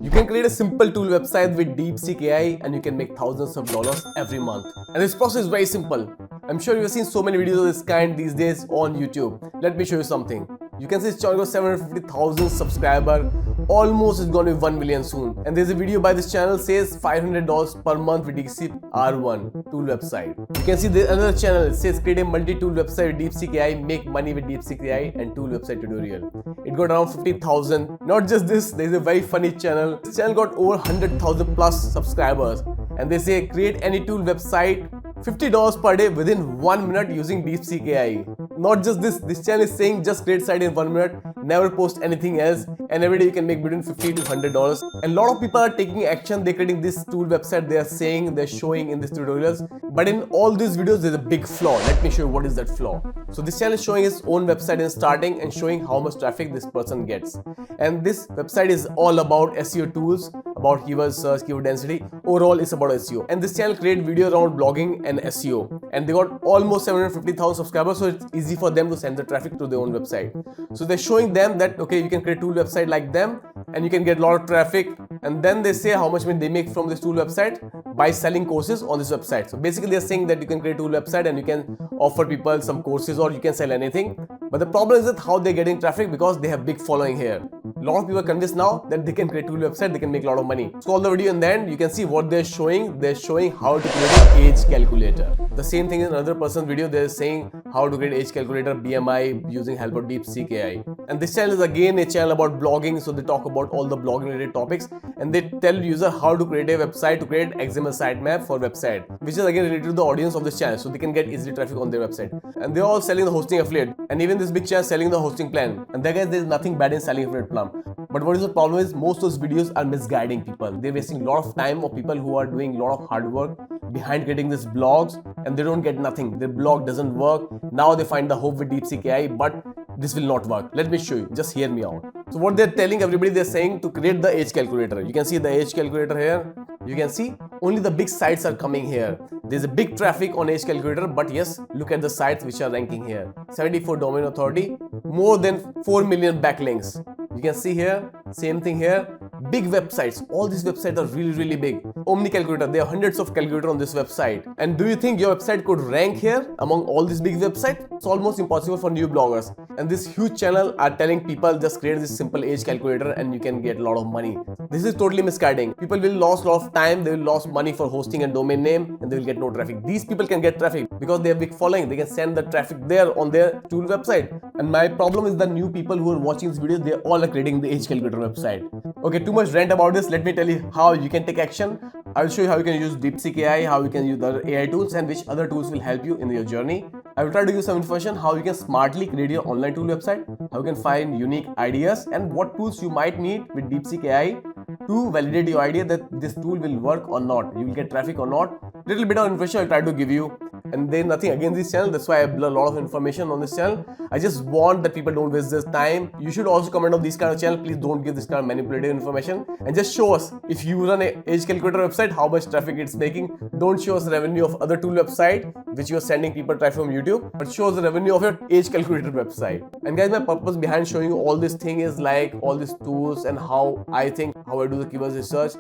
You can create a simple tool website with DeepSeek AI and you can make thousands of dollars every month. And this process is very simple. I'm sure you've seen so many videos of this kind these days on YouTube. Let me show you something. You can see it's channel got 750,000 subscribers. Almost is going to be 1 million soon. And there's a video by this channel says $500 per month with DeepSeek R1 tool website. You can see there's another channel. It says create a multi-tool website with DeepSeek AI, make money with DeepSeek AI and tool website tutorial. It got around 50,000. Not just this, there's a very funny channel. This channel got over 100,000 plus subscribers. And they say create any tool website, $50 per day within 1 minute using DeepSeek AI. Not just this channel is saying just create site in 1 minute, never post anything else, and every day you can make between $50 to $100. And a lot of people are taking action, they're creating this tool website, they are saying, they're showing in these tutorials. But in all these videos, there's a big flaw. Let me show you what is that flaw. So this channel is showing his own website in starting and showing how much traffic this person gets. And this website is all about SEO tools, about keyword search, keyword density. Overall, it's about SEO. And this channel create videos around blogging and SEO. And they got almost 750,000 subscribers, so it's easy for them to send the traffic to their own website. So they're showing them that, okay, you can create a tool website like them and you can get a lot of traffic. And then they say how much money they make from this tool website by selling courses on this website. So basically they're saying that you can create a tool website and you can offer people some courses or you can sell anything. But the problem is that how they're getting traffic, because they have big following here. A lot of people are convinced now that they can create a tool website, they can make a lot of money. So all the video and then you can see what they're showing. They're showing how to create an age calculator. The same thing in another person's video, they're saying how to create age calculator, BMI using help of DeepSeek AI. And this channel is again a channel about blogging, so they talk about all the blogging related topics and they tell user how to create a website, to create XML sitemap for website, which is again related to the audience of this channel, so they can get easily traffic on their website. And they're all selling the hosting affiliate, and even this big channel selling the hosting plan. And there guys, there's nothing bad in selling affiliate plan. But what is the problem is most of those videos are misguiding people. They're wasting a lot of time of people who are doing a lot of hard work behind creating these blogs and they don't get nothing. Their blog doesn't work. Now they find the hope with DeepSeek AI, but this will not work. Let me show you. Just hear me out. So what they're telling everybody, they're saying to create the age calculator. You can see the age calculator here. You can see only the big sites are coming here. There's a big traffic on age calculator, but yes, look at the sites which are ranking here. 74 domain authority, more than 4 million backlinks. You can see here, same thing here. Big websites, all these websites are really big. Omni calculator, there are hundreds of calculators on this website. And do you think your website could rank here among all these big websites? It's almost impossible for new bloggers. And this huge channel are telling people just create this simple age calculator and you can get a lot of money. This is totally misguiding. People will lose a lot of time, they will lose money for hosting and domain name, and they will get no traffic. These people can get traffic because they have big following. They can send the traffic there on their tool website. And my problem is the new people who are watching this video, they all are creating the age calculator website. Okay, too much rant about this. Let me tell you how you can take action. I'll show you how you can use DeepSeek AI, how you can use other AI tools, and which other tools will help you in your journey. I will try to give some information how you can smartly create your online tool website, how you can find unique ideas, and what tools you might need with DeepSeek AI to validate your idea that this tool will work or not, you will get traffic or not. Little bit of information I'll try to give you. And there's nothing against this channel, that's why I have a lot of information on this channel. I just want that people don't waste this time. You should also comment on this kind of channel. Please don't give this kind of manipulative information and just show us if you run an age calculator website, how much traffic it's making. Don't show us the revenue of other tool website which you are sending people traffic from YouTube, but show us the revenue of your age calculator website. And guys, my purpose behind showing you all this thing is like all these tools and how I think, how I do the keywords research.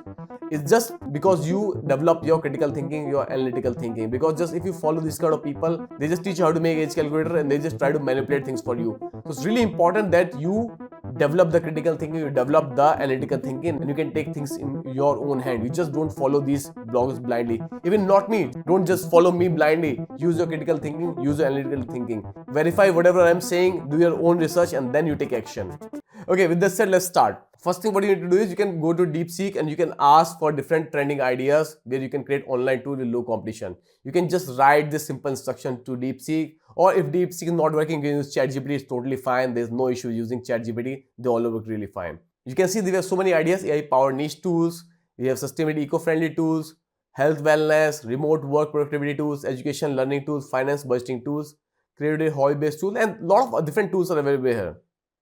It's just because you develop your critical thinking, your analytical thinking. Because just if you follow this kind of people, they just teach you how to make age calculator and they just try to manipulate things for you. So it's really important that you develop the critical thinking, you develop the analytical thinking, and you can take things in your own hand. You just don't follow these bloggers blindly. Even not me. Don't just follow me blindly. Use your critical thinking, use your analytical thinking. Verify whatever I'm saying, do your own research, and then you take action. Okay, with this said, let's start. First thing what you need to do is you can go to DeepSeek and you can ask for different trending ideas where you can create online tool with low competition. You can just write this simple instruction to DeepSeek, or if DeepSeek is not working, you can use ChatGPT. It's totally fine. There's no issue using ChatGPT. They all work really fine. You can see there are so many ideas: AI powered niche tools, we have sustainability eco-friendly tools, health wellness, remote work productivity tools, education learning tools, finance budgeting tools, creative hobby based tools, and a lot of different tools are available here.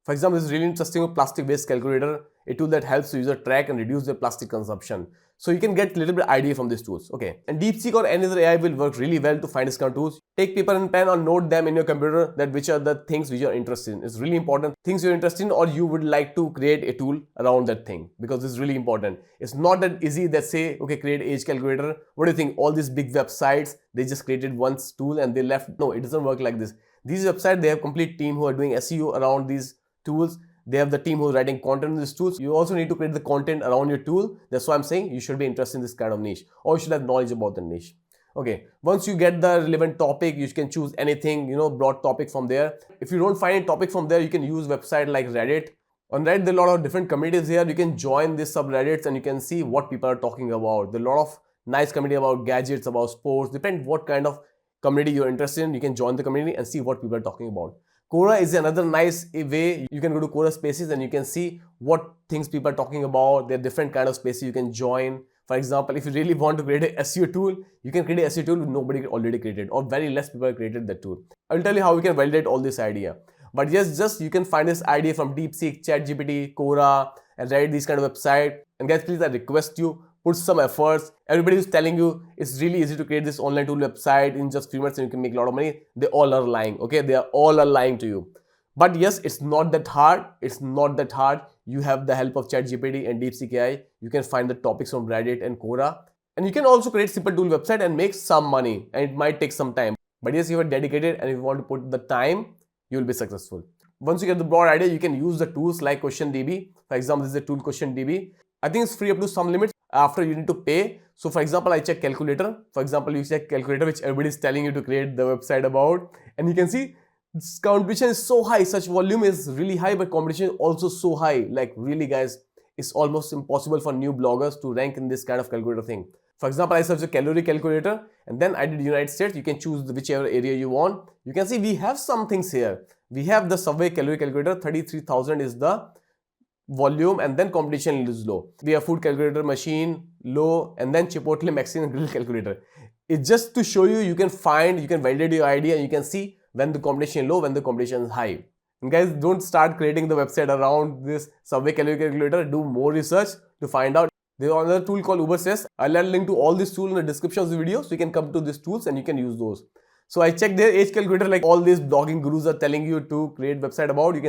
For example, this is really interesting with plastic waste calculator, a tool that helps the user track and reduce their plastic consumption. So you can get a little bit idea from these tools. Okay. And DeepSeek or any other AI will work really well to find these kind of tools. Take paper and pen or note them in your computer that which are the things which you're interested in. It's really important. Things you're interested in or you would like to create a tool around that thing because it's really important. It's not that easy that say, okay, create age calculator. What do you think? All these big websites, they just created one tool and they left. No, it doesn't work like this. These websites, they have complete team who are doing SEO around these tools. They have the team who's writing content in these tools. You also need to create the content around your tool. That's why I'm saying you should be interested in this kind of niche or you should have knowledge about the niche. Okay, once you get the relevant topic, you can choose anything, broad topic from there. If you don't find a topic from there, you can use website like Reddit. On Reddit, there are a lot of different communities here. You can join these subreddits and you can see what people are talking about. There are a lot of nice community about gadgets, about sports. Depend what kind of community you're interested in. You can join the community and see what people are talking about. Quora is another nice way. You can go to Quora spaces and you can see what things people are talking about. There are different kind of spaces you can join. For example, if you really want to create an SEO tool, you can create an SEO tool with nobody already created or very less people have created that tool. I'll tell you how we can validate all this idea. But yes, just you can find this idea from DeepSeek, ChatGPT, Quora, and Reddit, these kind of website. And guys, please, I request you, put some efforts. Everybody who's telling you it's really easy to create this online tool website in just 3 minutes and you can make a lot of money, they all are lying. Okay, they are all lying to you. But yes, it's not that hard. It's not that hard. You have the help of ChatGPT and DeepSeek AI. You can find the topics from Reddit and Quora. And you can also create simple tool website and make some money. And it might take some time. But yes, you are dedicated and if you want to put the time, you will be successful. Once you get the broad idea, you can use the tools like QuestionDB. For example, this is the tool QuestionDB. I think it's free up to some limits. After you need to pay. So for example, I check calculator. For example, you check calculator, which everybody is telling you to create the website about. And you can see this competition is so high. Such volume is really high, but competition is also so high. Like really guys, it's almost impossible for new bloggers to rank in this kind of calculator thing. For example, I searched a calorie calculator and then I did United States. You can choose whichever area you want. You can see we have some things here. We have the Subway calorie calculator, 33,000 is the volume and then competition is low. We have food calculator machine, low, and then Chipotle Mexican grill calculator. It's just to show you, you can validate your idea and you can see when the competition is low, when the competition is high. And guys, don't start creating the website around this Subway calorie calculator. Do more research to find out. There's another tool called UberSys. I'll add a link to all these tools in the description of the video so you can come to these tools and you can use those. So I checked their age calculator, like all these blogging gurus are telling you to create website about. You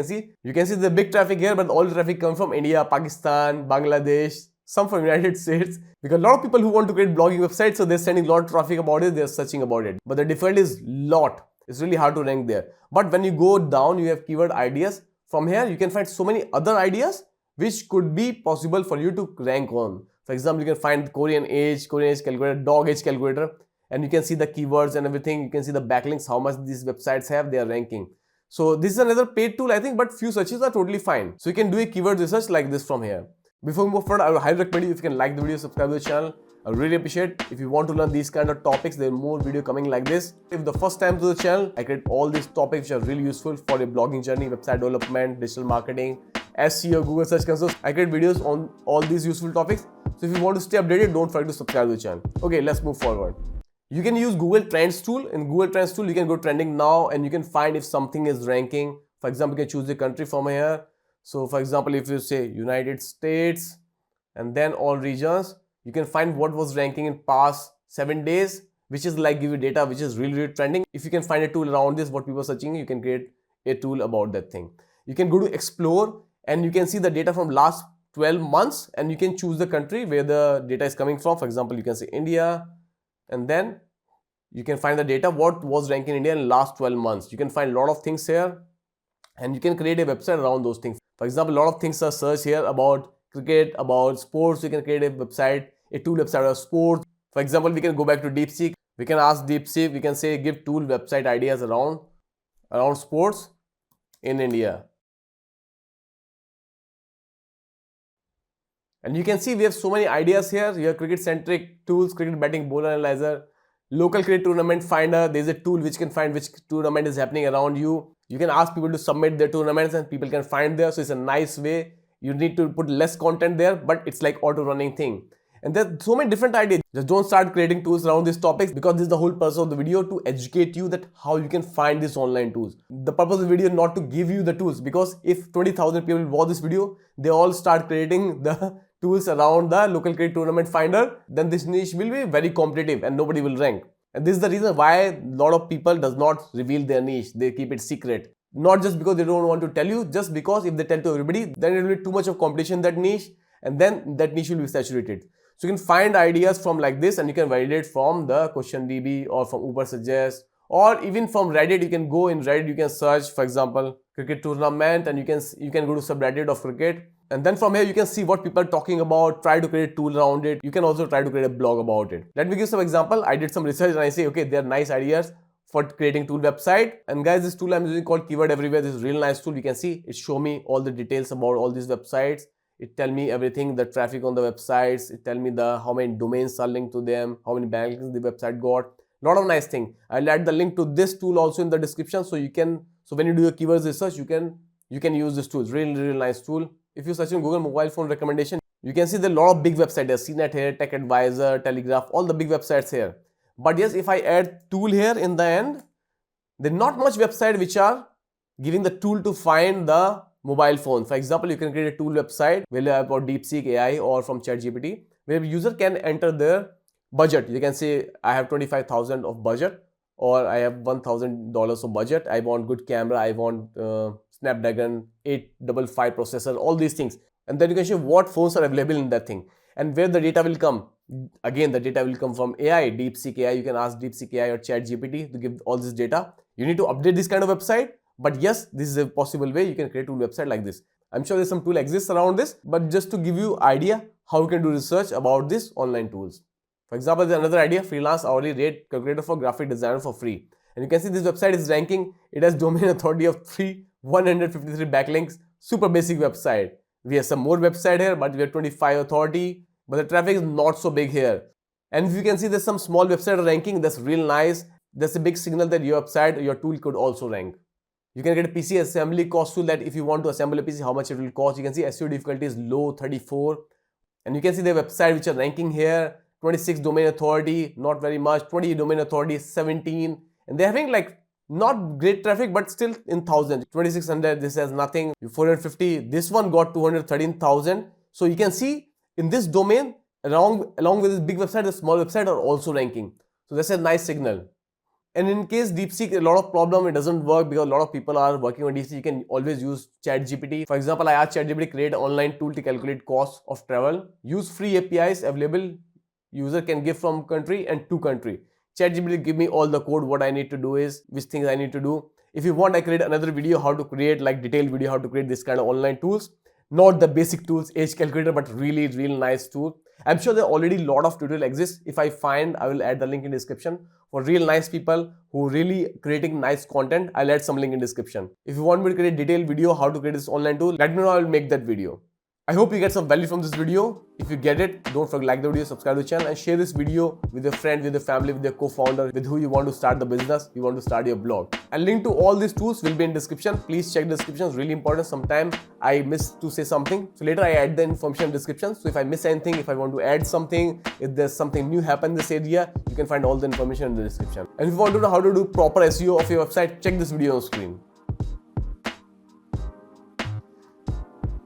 can see the big traffic here, but all the traffic comes from India, Pakistan, Bangladesh, some from United States. Because a lot of people who want to create blogging websites, so they're sending a lot of traffic about it, they're searching about it. But the default is lot. It's really hard to rank there. But when you go down, you have keyword ideas. From here, you can find so many other ideas which could be possible for you to rank on. For example, you can find Korean age calculator, dog age calculator. And you can see the keywords and everything. You can see the backlinks, how much these websites have, they are ranking. So this is another paid tool, I think, but few searches are totally fine. So you can do a keyword research like this from here. Before we move forward, I would highly recommend you if you can like the video, subscribe to the channel. I really appreciate. If you want to learn these kind of topics, there are more video coming like this. If the first time to the channel, I create all these topics which are really useful for your blogging journey, website development, digital marketing, SEO, Google Search Console. I create videos on all these useful topics. So if you want to stay updated, don't forget to subscribe to the channel. Okay, let's move forward. You can use Google Trends tool. In Google Trends tool, you can go trending now and you can find if something is ranking. For example, you can choose the country from here. So for example, if you say United States and then all regions, you can find what was ranking in past 7 days, which is like give you data which is really trending. If you can find a tool around this, what people are searching, you can create a tool about that thing. You can go to explore and you can see the data from last 12 months and you can choose the country where the data is coming from. For example, you can say India. And then you can find the data what was ranking in India in last 12 months. You can find a lot of things here and you can create a website around those things. For example, a lot of things are searched here about cricket, about sports. You can create a website, a tool website of sports. For example, we can go back to DeepSeek. We can ask DeepSeek, we can say give tool website ideas around sports in India. And you can see we have so many ideas here. You have cricket centric tools, cricket betting, bowler analyzer, local cricket tournament finder. There's a tool which can find which tournament is happening around you. You can ask people to submit their tournaments and people can find there. So it's a nice way. You need to put less content there, but it's like auto running thing. And there's so many different ideas. Just don't start creating tools around these topics, because this is the whole purpose of the video, to educate you that how you can find these online tools. The purpose of the video is not to give you the tools, because if 20,000 people watch this video, they all start creating the tools around the local cricket tournament finder, then this niche will be very competitive and nobody will rank. And this is the reason why a lot of people does not reveal their niche. They keep it secret. Not just because they don't want to tell you, just because if they tell to everybody, then it will be too much of competition in that niche, and then that niche will be saturated. So you can find ideas from like this, and you can validate from the QuestionDB or from Uber Suggest, or even from Reddit. You can go in Reddit, you can search, for example, cricket tournament, and you can go to subreddit of cricket. And then from here, you can see what people are talking about, try to create a tool around it. You can also try to create a blog about it. Let me give some example. I did some research and I say, okay, there are nice ideas for creating tool website. And guys, this tool I'm using called Keyword Everywhere. This is a real nice tool. You can see it show me all the details about all these websites. It tell me everything, the traffic on the websites. It tell me how many domains are linked to them, how many backlinks the website got. Lot of nice thing. I'll add the link to this tool also in the description, so when you do your keywords research, you can use this tool. Really nice tool. If you search in Google mobile phone recommendation, you can see there are a lot of big websites. There's CNET here, Tech Advisor, Telegraph, all the big websites here. But yes, if I add tool here in the end, there's not much website which are giving the tool to find the mobile phone. For example, you can create a tool website about DeepSeek AI or from ChatGPT, where user can enter their budget. You can say, I have 25,000 of budget, or I have $1,000 of budget. I want good camera. I want Snapdragon 855 processor, all these things. And then you can show what phones are available in that thing and where the data will come. Again, the data will come from AI, DeepSeek AI. You can ask DeepSeek AI or ChatGPT to give all this data. You need to update this kind of website. But yes, this is a possible way you can create a tool website like this. I'm sure there's some tool exists around this, but just to give you idea how you can do research about these online tools. For example, there's another idea, freelance hourly rate calculator for graphic designer for free. And you can see this website is ranking. It has domain authority of 153 backlinks. Super basic website. We have some more website here, but we have 25 authority. But the traffic is not so big here. And if you can see there's some small website ranking, that's real nice. That's a big signal that your website, your tool could also rank. You can get a PC assembly cost tool, that if you want to assemble a PC, how much it will cost. You can see SEO difficulty is low, 34. And you can see the website which are ranking here. 26 domain authority, not very much. 20 domain authority, 17. And they're having like not great traffic, but still in thousands. 2600, this has nothing. 450, this one got 213,000. So you can see in this domain, along with this big website, the small website are also ranking. So that's a nice signal. And in case DeepSeek, a lot of problem, it doesn't work because a lot of people are working on DeepSeek. You can always use ChatGPT. For example, I asked ChatGPT create an online tool to calculate cost of travel. Use free APIs available. User can give from country and to country. ChatGPT give me all the code, what I need to do is, which things I need to do. If you want, I create another video how to create like detailed video how to create this kind of online tools. Not the basic tools, age calculator, but really nice tool. I'm sure there are already a lot of tutorial exists. If I find, I will add the link in description. For real nice people who really creating nice content, I'll add some link in description. If you want me to create a detailed video how to create this online tool, let me know, I will make that video. I hope you get some value from this video. If you get it, don't forget to like the video, subscribe to the channel, and share this video with your friend, with your family, with your co-founder, with who you want to start the business, you want to start your blog. And link to all these tools will be in description. Please check the description, it's really important. Sometimes I miss to say something. So later I add the information in description. So if I miss anything, if I want to add something, if there's something new happen in this area, you can find all the information in the description. And if you want to know how to do proper SEO of your website, check this video on screen.